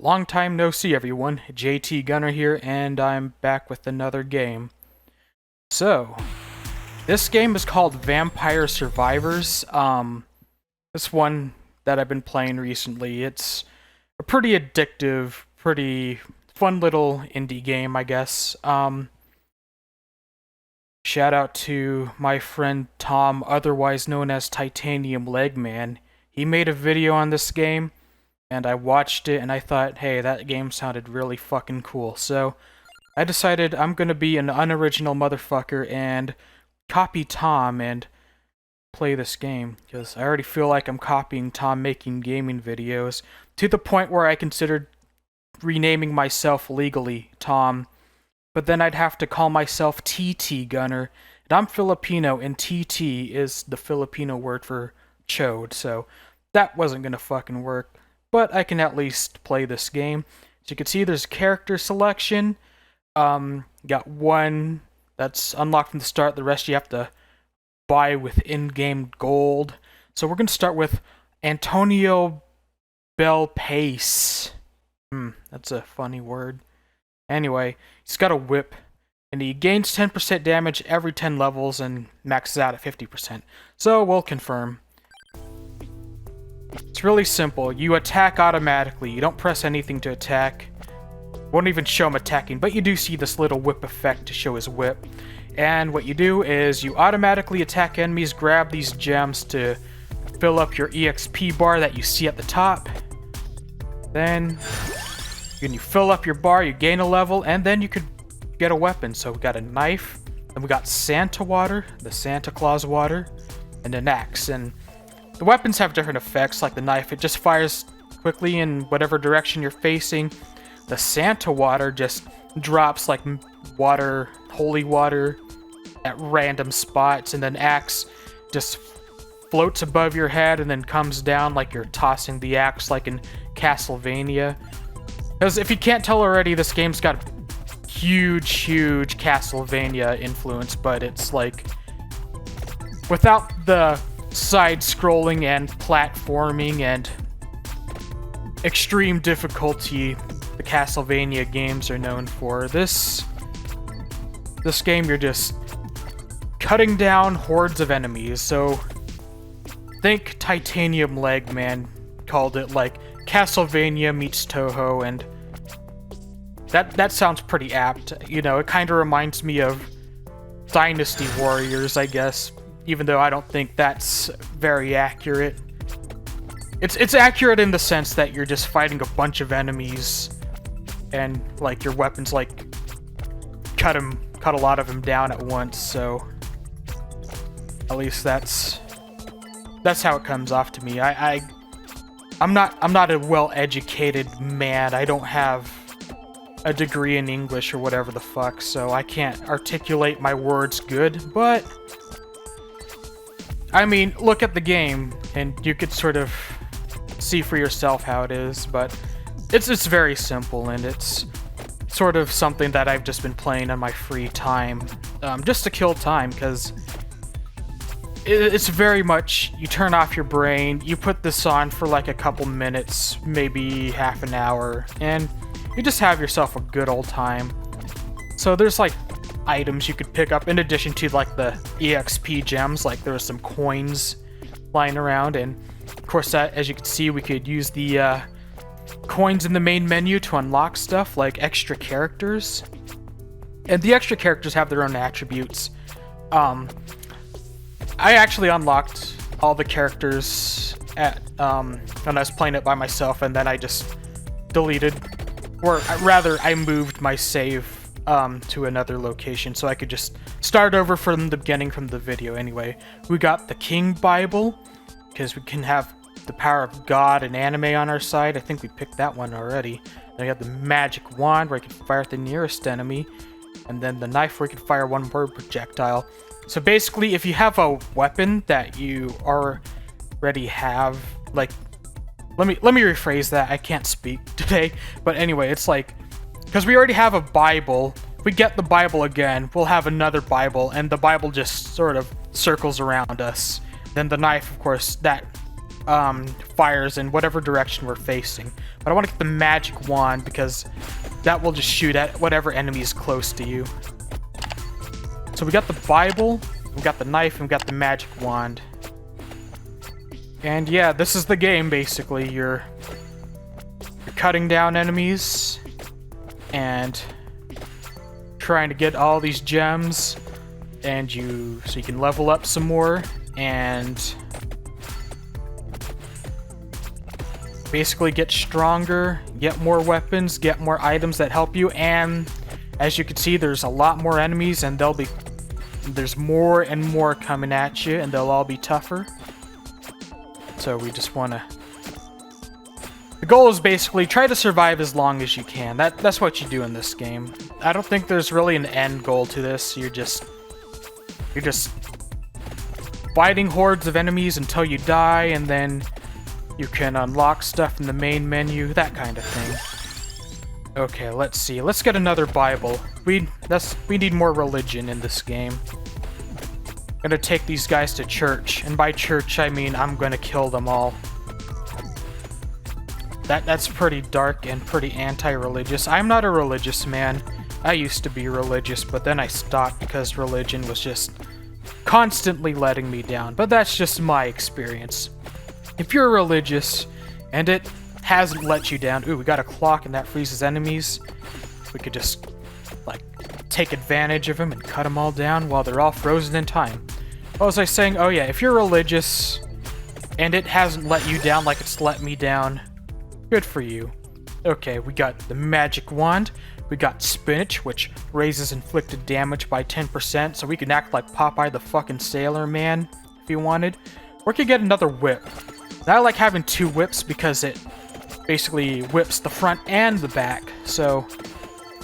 Long time no see, everyone. JT Gunner here, and I'm back with another game. So, this game is called Vampire Survivors. This one that I've been playing recently. It's a pretty addictive, pretty fun little indie game, I guess. Shout out to my friend Tom, otherwise known as Titanium Legman. He made a video on this game, and I watched it and I thought, hey, that game sounded really fucking cool. So I decided I'm gonna be an unoriginal motherfucker and copy Tom and play this game, because I already feel like I'm copying Tom making gaming videos, to the point where I considered renaming myself legally Tom, but then I'd have to call myself TT Gunner, and I'm Filipino, and TT is the Filipino word for chode, so that wasn't gonna fucking work. But I can at least play this game. As you can see, there's character selection. Got one that's unlocked from the start. The rest you have to buy with in-game gold. So we're going to start with Antonio Belpace. That's a funny word. Anyway, he's got a whip, and he gains 10% damage every 10 levels and maxes out at 50%. So we'll confirm. It's really simple. You attack automatically. You don't press anything to attack. Won't even show him attacking, but you do see this little whip effect to show his whip. And what you do is you automatically attack enemies, grab these gems to fill up your EXP bar that you see at the top. Then, when you fill up your bar, you gain a level, and then you could get a weapon. So we got a knife, then we got Santa water, the Santa Claus water, and an axe. And the weapons have different effects, like the knife. It just fires quickly in whatever direction you're facing. The Santa water just drops like water, holy water, at random spots, and then axe just floats above your head and then comes down like you're tossing the axe, like in Castlevania. Because if you can't tell already, this game's got huge Castlevania influence, but it's like without the side-scrolling and platforming and extreme difficulty the Castlevania games are known for. This game, you're just cutting down hordes of enemies. So think Titanium Legman called it like Castlevania meets Toho, and that sounds pretty apt. You know, it kind of reminds me of Dynasty Warriors, I guess, even though I don't think that's very accurate. It's accurate in the sense that you're just fighting a bunch of enemies, and like your weapons like cut a lot of them down at once. So at least that's how it comes off to me. I'm not a well-educated man. I don't have a degree in English or whatever the fuck, so I can't articulate my words good, but I mean, look at the game, and you could sort of see for yourself how it is, but it's very simple, and it's sort of something that I've just been playing on my free time, just to kill time, because it's very much, you turn off your brain, you put this on for like a couple minutes, maybe half an hour, and you just have yourself a good old time. So there's like items you could pick up in addition to like the EXP gems, like there are some coins lying around, and of course that, as you can see, we could use the coins in the main menu to unlock stuff like extra characters, and the extra characters have their own attributes. I actually unlocked all the characters at when I was playing it by myself, and then I just deleted, or rather I moved my save to another location so I could just start over from the beginning from the video. Anyway, we got the King Bible, because we can have the power of God and anime on our side. I think we picked that one already. Then we have the magic wand, where I can fire at the nearest enemy, and then the knife, where you can fire one more projectile. So basically, if you have a weapon that you already have, like, let me rephrase that. I can't speak today, but anyway, it's like, because we already have a Bible, if we get the Bible again, we'll have another Bible, and the Bible just sort of circles around us. Then the knife, of course, that fires in whatever direction we're facing. But I want to get the magic wand because that will just shoot at whatever enemy is close to you. So we got the Bible, we got the knife, and we got the magic wand. And yeah, this is the game basically. You're cutting down enemies and trying to get all these gems, and so you can level up some more and basically get stronger, get more weapons, get more items that help you. And as you can see, there's a lot more enemies, and there's more and more coming at you, and they'll all be tougher. So we just want to... The goal is basically try to survive as long as you can. That's what you do in this game. I don't think there's really an end goal to this. You're just fighting hordes of enemies until you die, and then you can unlock stuff in the main menu, that kind of thing. Okay, let's see. Let's get another Bible. We need more religion in this game. I'm gonna take these guys to church, and by church I mean I'm gonna kill them all. That's pretty dark and pretty anti-religious. I'm not a religious man. I used to be religious, but then I stopped because religion was just constantly letting me down. But that's just my experience. If you're religious and it hasn't let you down... Ooh, we got a clock and that freezes enemies. We could just, like, take advantage of them and cut them all down while they're all frozen in time. What was I saying? Oh yeah, if you're religious and it hasn't let you down like it's let me down, good for you. Okay, we got the magic wand. We got spinach, which raises inflicted damage by 10%, so we can act like Popeye the fucking Sailor Man if you wanted. Or we could get another whip. And I like having two whips because it basically whips the front and the back, so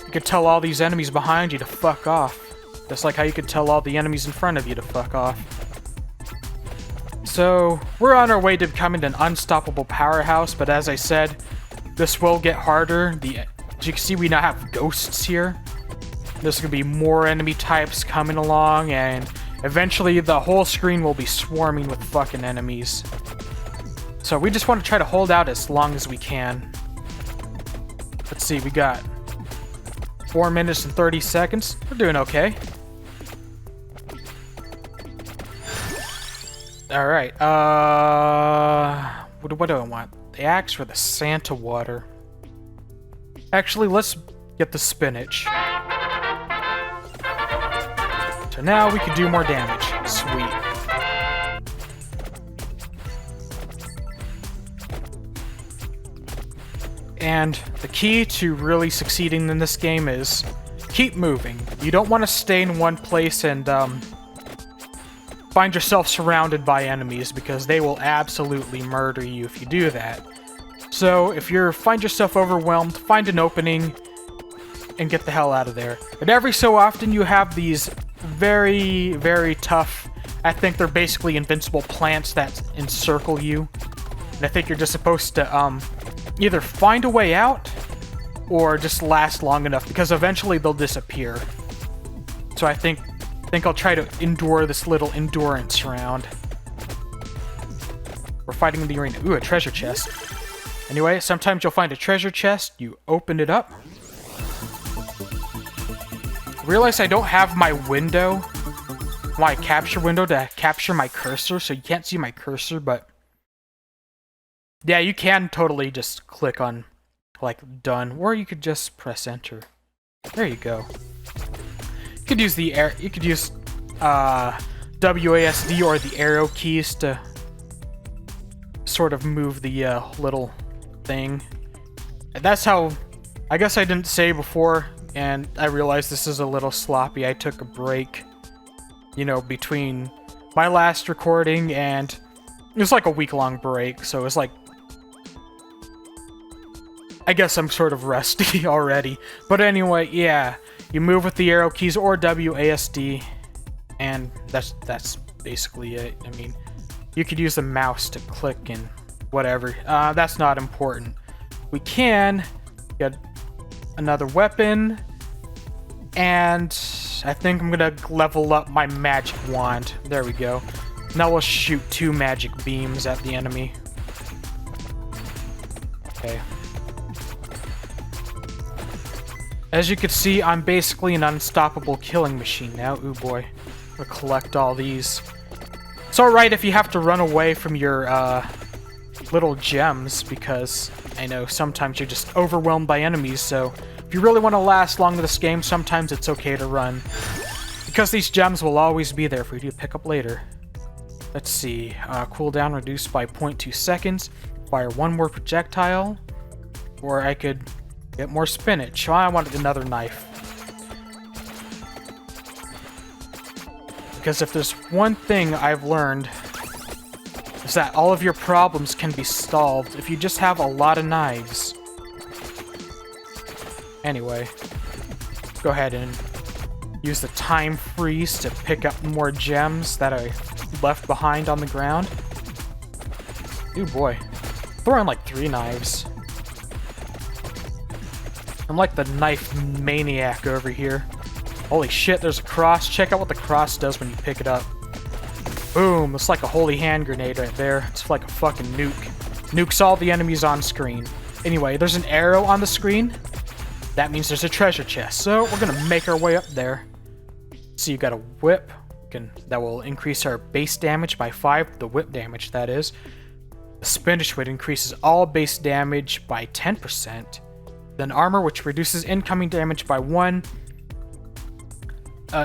you could tell all these enemies behind you to fuck off. Just like how you could tell all the enemies in front of you to fuck off. So, we're on our way to becoming an unstoppable powerhouse, but as I said, this will get harder. As you can see, we now have ghosts here. There's going to be more enemy types coming along, and eventually the whole screen will be swarming with fucking enemies. So we just want to try to hold out as long as we can. Let's see, we got 4 minutes and 30 seconds. We're doing okay. Alright, what do I want? The axe or the Santa water? Actually, let's get the spinach. So now we can do more damage. Sweet. And the key to really succeeding in this game is keep moving. You don't want to stay in one place and find yourself surrounded by enemies, because they will absolutely murder you if you do that. So if you find yourself overwhelmed, find an opening and get the hell out of there. And every so often you have these very, very tough, I think they're basically invincible plants that encircle you. And I think you're just supposed to either find a way out or just last long enough, because eventually they'll disappear. So I think I'll try to endure this little endurance round. We're fighting in the arena. Ooh, a treasure chest. Anyway, sometimes you'll find a treasure chest, you open it up. Realize I don't have my window, my capture window to capture my cursor, so you can't see my cursor, but yeah, you can totally just click on, like, done, or you could just press enter. There you go. You could use WASD or the arrow keys to sort of move the little thing. And that's how, I guess I didn't say before, and I realized this is a little sloppy. I took a break, you know, between my last recording, and it was like a week-long break, so it was like, I guess I'm sort of rusty already. But anyway, yeah. You move with the arrow keys or WASD, and that's basically it. I mean, you could use the mouse to click and whatever. That's not important. We can get another weapon, and I think I'm gonna level up my magic wand. There we go. Now we'll shoot 2 magic beams at the enemy Okay. As you can see, I'm basically an unstoppable killing machine now. Ooh boy. I'm gonna collect all these. It's alright if you have to run away from your little gems, because I know sometimes you're just overwhelmed by enemies, so if you really want to last long in this game, sometimes it's okay to run. Because these gems will always be there for you to pick up later. Let's see. Cooldown reduced by 0.2 seconds. Fire one more projectile. Or I could get more spinach. Oh, I wanted another knife. Because if there's one thing I've learned, is that all of your problems can be solved if you just have a lot of knives. Anyway, go ahead and use the time freeze to pick up more gems that I left behind on the ground. Ooh boy, throwing like 3 knives. I'm like the knife maniac over here. Holy shit, there's a cross. Check out what the cross does when you pick it up. Boom, it's like a holy hand grenade right there. It's like a fucking nuke. Nukes all the enemies on screen. Anyway, there's an arrow on the screen. That means there's a treasure chest. So we're gonna make our way up there. So you got a whip. That will increase our base damage by 5. The whip damage, that is. The spinach whip increases all base damage by 10%. Then armor, which reduces incoming damage by 1.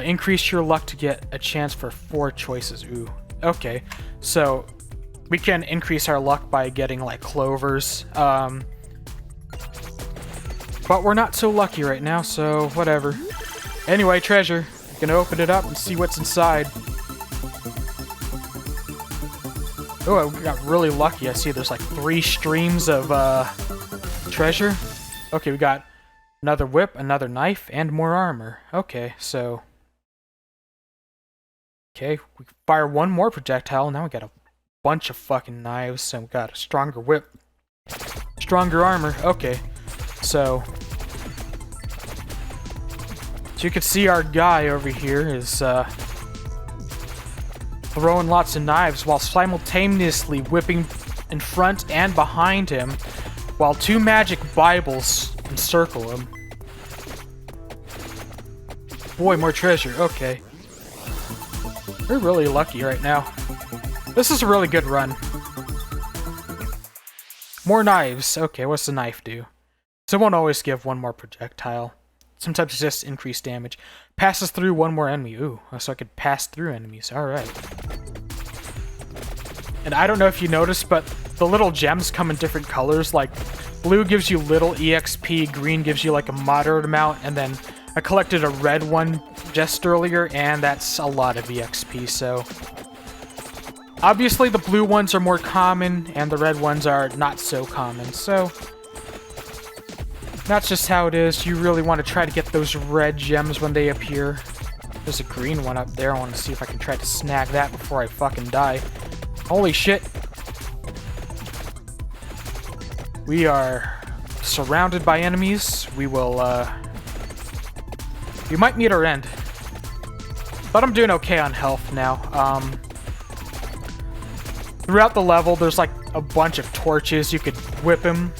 Increase your luck to get a chance for 4 choices. Ooh. Okay. So we can increase our luck by getting like clovers. But we're not so lucky right now, so whatever. Anyway, treasure. Gonna open it up and see what's inside. Oh, I got really lucky. I see there's like 3 streams of treasure. Okay, we got another whip, another knife, and more armor. Okay, so... Okay, we fire one more projectile. Now we got a bunch of fucking knives, and we got a stronger whip. Stronger armor. Okay, so... So you can see our guy over here is throwing lots of knives while simultaneously whipping in front and behind him, while 2 magic Bibles encircle him. Boy, more treasure. Okay. We're really lucky right now. This is a really good run. More knives. Okay, what's the knife do? So it won't always give 1 more projectile. Sometimes it's just increased damage. Passes through 1 more enemy. Ooh, so I could pass through enemies. Alright. And I don't know if you noticed, but the little gems come in different colors. Like, blue gives you little EXP, green gives you like a moderate amount, and then I collected a red one just earlier, and that's a lot of EXP, so... Obviously, the blue ones are more common, and the red ones are not so common, so... That's just how it is. You really want to try to get those red gems when they appear. There's a green one up there. I want to see if I can try to snag that before I fucking die. Holy shit. We are surrounded by enemies. We will, we might meet our end. But I'm doing okay on health now. Throughout the level, there's like a bunch of torches. You could whip him.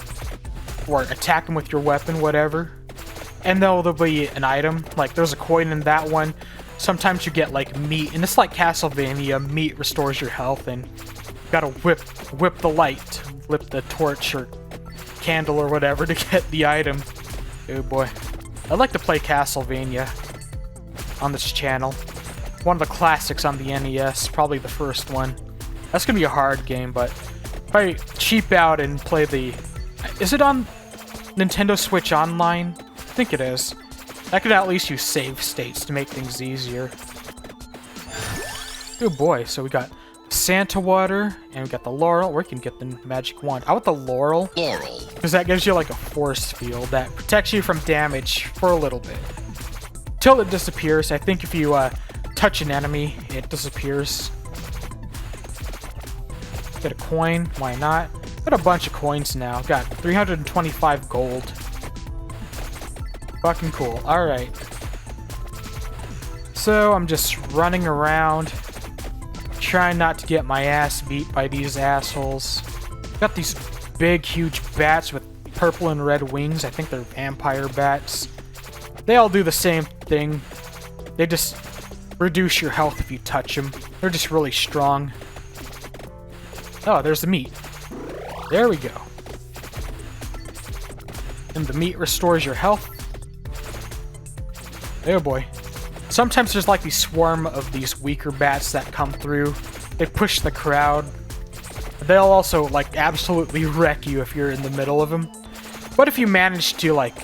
Or attack him with your weapon, whatever. And there'll be an item. Like, there's a coin in that one. Sometimes you get, like, meat. And it's like Castlevania. Meat restores your health. And you gotta whip the light. Flip the torch or candle or whatever to get the item. Oh, boy. I'd like to play Castlevania on this channel. One of the classics on the NES. Probably the first one. That's gonna be a hard game, but if I cheap out and play the... Is it on Nintendo Switch Online? I think it is. I could at least use save states to make things easier. Oh boy, so we got Santa water, and we got the laurel, or we can get the magic wand. I want the laurel. Because that gives you like a force field that protects you from damage for a little bit. Till it disappears. I think if you touch an enemy, it disappears. Get a coin, why not? Got a bunch of coins now. Got 325 gold. Fucking cool. Alright. So, I'm just running around. Trying not to get my ass beat by these assholes. Got these big, huge bats with purple and red wings. I think they're vampire bats. They all do the same thing. They just reduce your health if you touch them. They're just really strong. Oh, there's the meat. There we go. And the meat restores your health. Oh boy. Sometimes there's like these swarm of these weaker bats that come through. They push the crowd. They'll also like absolutely wreck you if you're in the middle of them. But if you manage to like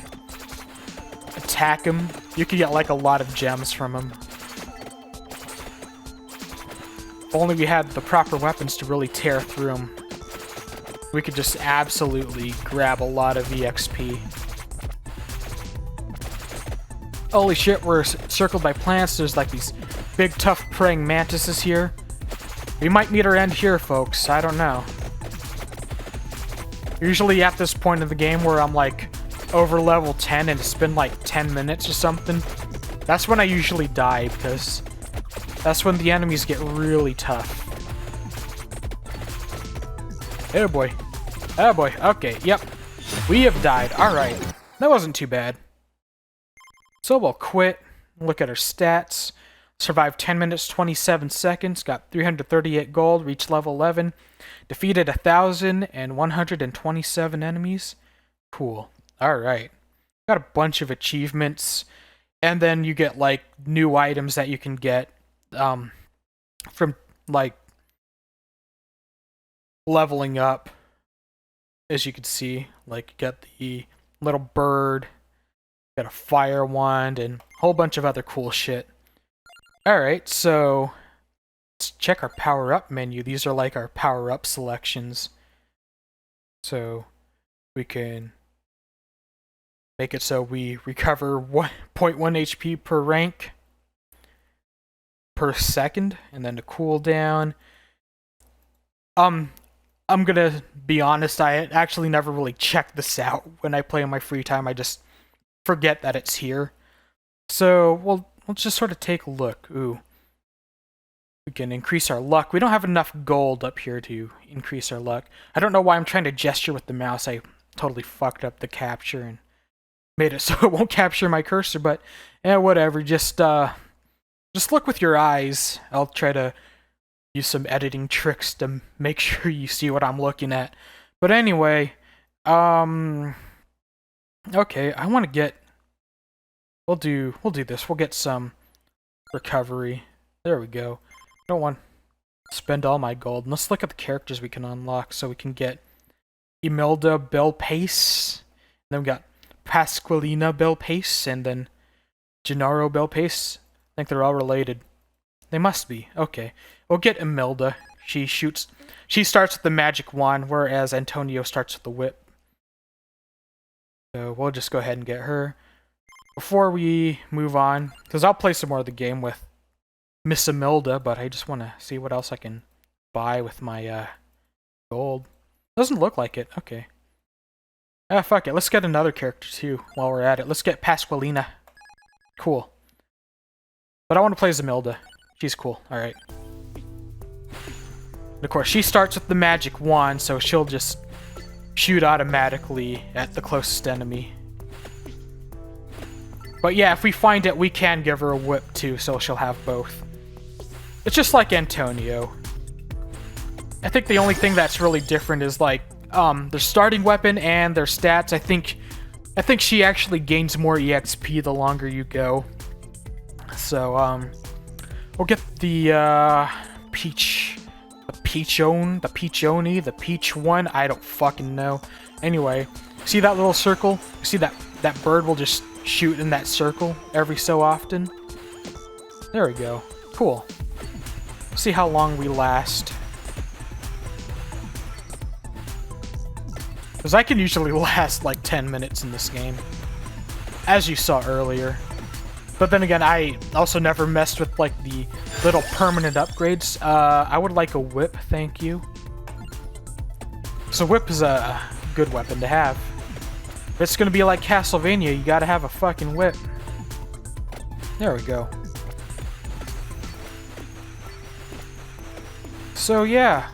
attack them, you can get like a lot of gems from them. If only we had the proper weapons to really tear through them, we could just absolutely grab a lot of EXP. Holy shit, we're circled by plants. There's like these big tough praying mantises here. We might meet our end here, folks. I don't know. Usually at this point in the game where I'm like over level 10 and it's been like 10 minutes or something, that's when I usually die, because that's when the enemies get really tough. Oh boy. Oh boy. Okay, yep. We have died. Alright. That wasn't too bad. So we'll quit. Look at our stats. Survived 10 minutes, 27 seconds. Got 338 gold. Reached level 11. Defeated 1,127 enemies. Cool. Alright. Got a bunch of achievements. And then you get, like, new items that you can get from, like, leveling up. As you can see, like, you got the little bird, got a fire wand, and a whole bunch of other cool shit. Alright, so let's check our power-up menu. These are like our power-up selections. So we can make it so we recover 1.1 HP per rank per second, and then the cooldown. I'm gonna be honest, I actually never really checked this out when I play in my free time. I just forget that it's here. So, we'll just sort of take a look. Ooh. We can increase our luck. We don't have enough gold up here to increase our luck. I don't know why I'm trying to gesture with the mouse. I totally fucked up the capture and made it so it won't capture my cursor, but whatever. Just look with your eyes. I'll try to use some editing tricks to make sure you see what I'm looking at. But anyway, okay, I want to get, we'll do this. We'll get some recovery. There we go. I don't want to spend all my gold. And let's look at the characters we can unlock. So we can get Imelda Belpace. Then we got Pasqualina Belpace, and then Gennaro Belpace. I think they're all related. They must be. Okay. We'll get Imelda. She starts with the magic wand, whereas Antonio starts with the whip. So we'll just go ahead and get her. Before we move on, because I'll play some more of the game with Miss Imelda, but I just want to see what else I can buy with my gold. Doesn't look like it. Okay. Ah, fuck it. Let's get another character too while we're at it. Let's get Pasqualina. Cool. But I want to play as Imelda. She's cool. Alright. Of course, she starts with the magic wand, so she'll just shoot automatically at the closest enemy. But yeah, if we find it, we can give her a whip too, so she'll have both. It's just like Antonio. I think the only thing that's really different is like their starting weapon and their stats. I think she actually gains more EXP the longer you go. So we'll get the peach one. I don't fucking know. Anyway, see that little circle? See that bird will just shoot in that circle every so often. There we go. Cool. See how long we last. Because I can usually last like 10 minutes in this game, as you saw earlier. But then again, I also never messed with like the little permanent upgrades. I would like a whip, thank you. So whip is a good weapon to have. If it's gonna be like Castlevania, you gotta have a fucking whip. There we go. So yeah.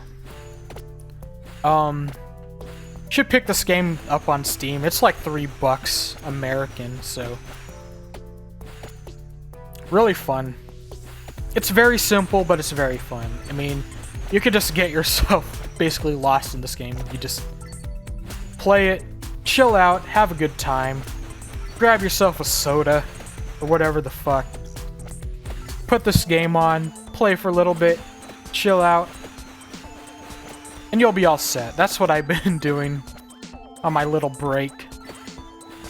Should pick this game up on Steam. It's like $3 American, so really fun. It's very simple, but it's very fun. I mean, you could just get yourself basically lost in this game. You just play it, chill out, have a good time, grab yourself a soda, or whatever the fuck. Put this game on, play for a little bit, chill out, and you'll be all set. That's what I've been doing on my little break.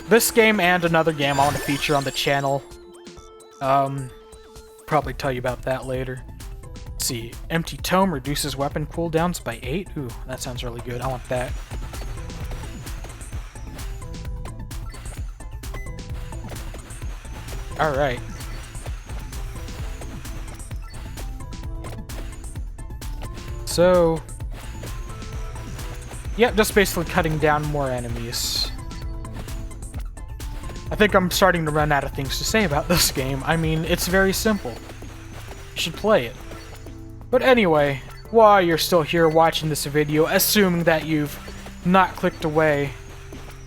This game and another game I want to feature on the channel. Probably tell you about that later. Let's see, Empty Tome reduces weapon cooldowns by 8. Ooh, that sounds really good. I want that. Alright. So, yep, just basically cutting down more enemies. I think I'm starting to run out of things to say about this game. I mean, it's very simple. You should play it. But anyway, while you're still here watching this video, assuming that you've not clicked away,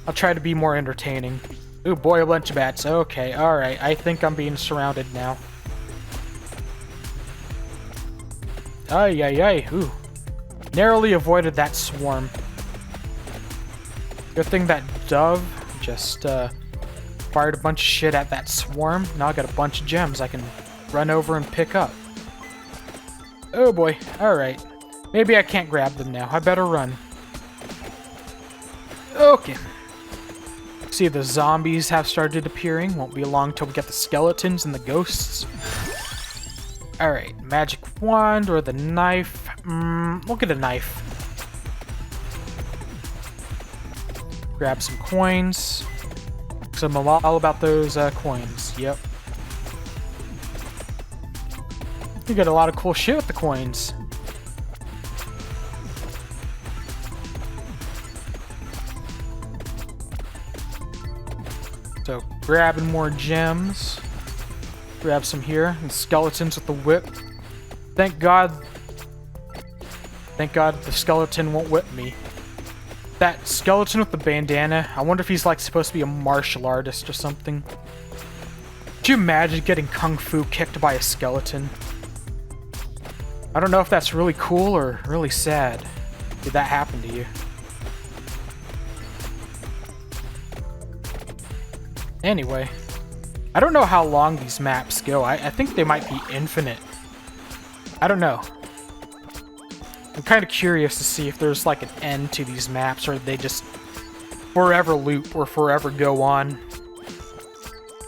I'll try to be more entertaining. Ooh, boy, a bunch of bats. Okay, alright. I think I'm being surrounded now. Ay, ay, ay. Ooh. Narrowly avoided that swarm. Good thing that dove just fired a bunch of shit at that swarm. Now I got a bunch of gems I can run over and pick up. Oh boy. Alright. Maybe I can't grab them now. I better run. Okay. See, the zombies have started appearing. Won't be long till we get the skeletons and the ghosts. Alright, magic wand or the knife. We'll get a knife. Grab some coins. So I'm all about those coins. Yep. You get a lot of cool shit with the coins. So, grabbing more gems. Grab some here. And skeletons with the whip. Thank God the skeleton won't whip me. That skeleton with the bandana, I wonder if he's like supposed to be a martial artist or something. Could you imagine getting kung fu kicked by a skeleton? I don't know if that's really cool or really sad. Did that happen to you? Anyway, I don't know how long these maps go. I think they might be infinite. I don't know. I'm kind of curious to see if there's like an end to these maps, or they just forever loop or forever go on.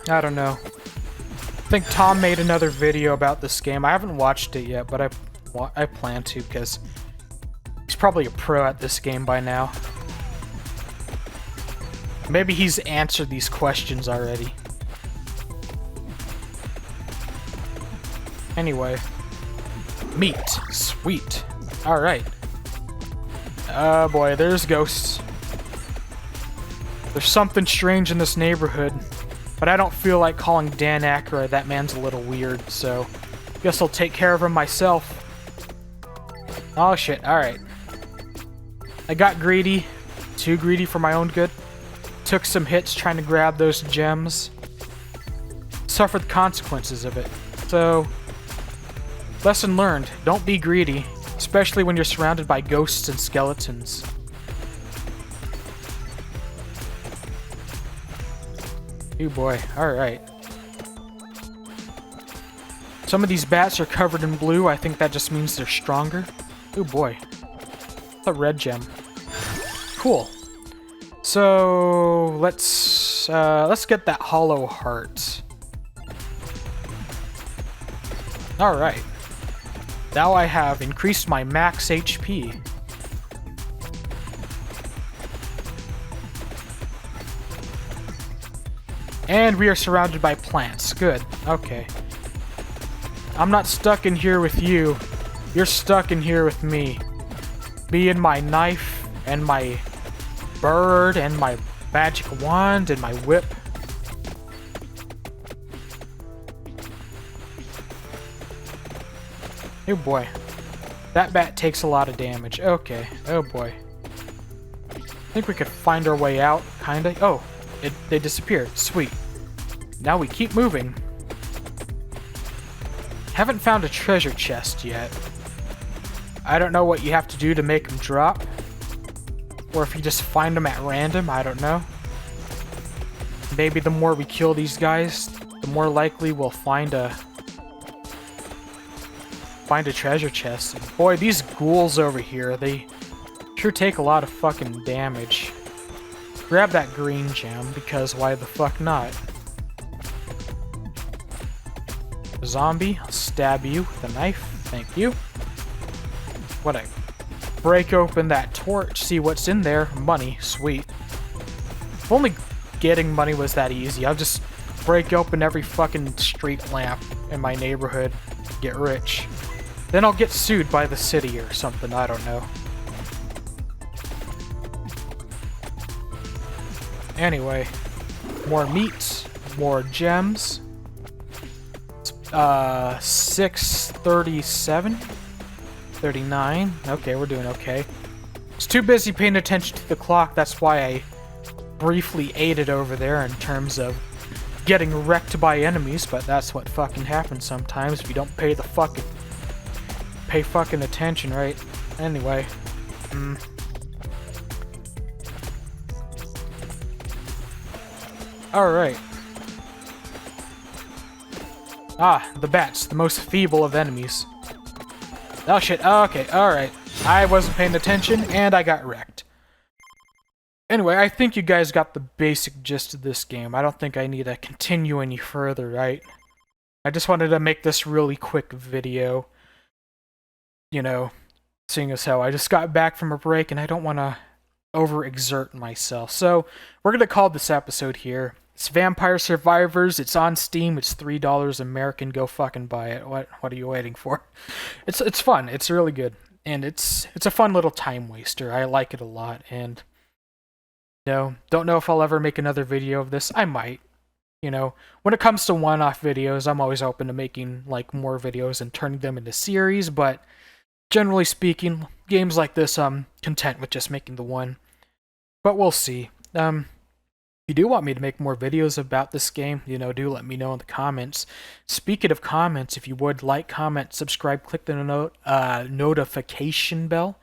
I don't know. I think Tom made another video about this game. I haven't watched it yet, but I plan to, because he's probably a pro at this game by now. Maybe he's answered these questions already. Anyway. Meat. Sweet. Alright. Oh boy, there's ghosts. There's something strange in this neighborhood, but I don't feel like calling Dan Aykroyd. That man's a little weird, so guess I'll take care of him myself. Oh shit, alright. I got greedy. Too greedy for my own good. Took some hits trying to grab those gems. Suffered the consequences of it. So, lesson learned. Don't be greedy, especially when you're surrounded by ghosts and skeletons. Oh boy, alright. Some of these bats are covered in blue. I think that just means they're stronger. Oh boy. A red gem. Cool. So let's get that hollow heart. Alright. Now I have increased my max HP. And we are surrounded by plants. Good. Okay. I'm not stuck in here with you. You're stuck in here with me. Me and my knife, and my bird, and my magic wand, and my whip. Oh boy. That bat takes a lot of damage. Okay. Oh boy. I think we could find our way out, kinda. Oh, they disappeared. Sweet. Now we keep moving. Haven't found a treasure chest yet. I don't know what you have to do to make them drop. Or if you just find them at random, I don't know. Maybe the more we kill these guys, the more likely we'll find a treasure chest. Boy, these ghouls over here, they sure take a lot of fucking damage. Grab that green gem, because why the fuck not? Zombie, I'll stab you with a knife. Thank you. What I break open that torch, see what's in there. Money, sweet. If only getting money was that easy. I'll just break open every fucking street lamp in my neighborhood, get rich. Then I'll get sued by the city or something, I don't know. Anyway, more meat, more gems. 6:37? 39? Okay, we're doing okay. I was too busy paying attention to the clock, that's why I briefly ate it over there in terms of getting wrecked by enemies, but that's what fucking happens sometimes if you don't pay fucking attention, right? Anyway. Alright. Ah, the bats, the most feeble of enemies. Oh shit, okay, alright. I wasn't paying attention, and I got wrecked. Anyway, I think you guys got the basic gist of this game. I don't think I need to continue any further, right? I just wanted to make this really quick video. You know, seeing as how I just got back from a break and I don't want to overexert myself. So, we're going to call this episode here. It's Vampire Survivors. It's on Steam. It's $3 American. Go fucking buy it. What are you waiting for? It's fun. It's really good. And it's a fun little time waster. I like it a lot. And no, don't know if I'll ever make another video of this. I might. You know, when it comes to one-off videos, I'm always open to making like more videos and turning them into series, but generally speaking, games like this, I'm content with just making the one. But we'll see. If you do want me to make more videos about this game, you know, do let me know in the comments. Speaking of comments, if you would like, comment, subscribe, click the notification bell,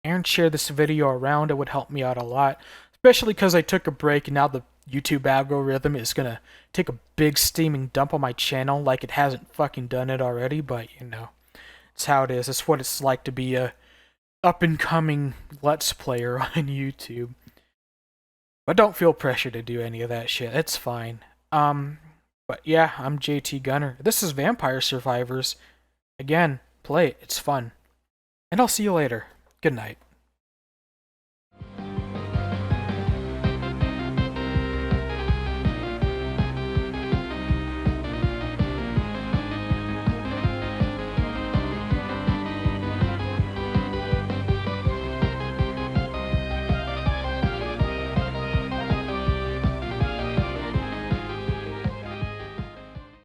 and share this video around. It would help me out a lot. Especially because I took a break and now the YouTube algorithm is gonna take a big steaming dump on my channel like it hasn't fucking done it already, but you know, it's how it is. It's what it's like to be a up-and-coming Let's Player on YouTube. But don't feel pressure to do any of that shit. It's fine. But yeah, I'm JT Gunner. This is Vampire Survivors. Again, play it. It's fun. And I'll see you later. Good night.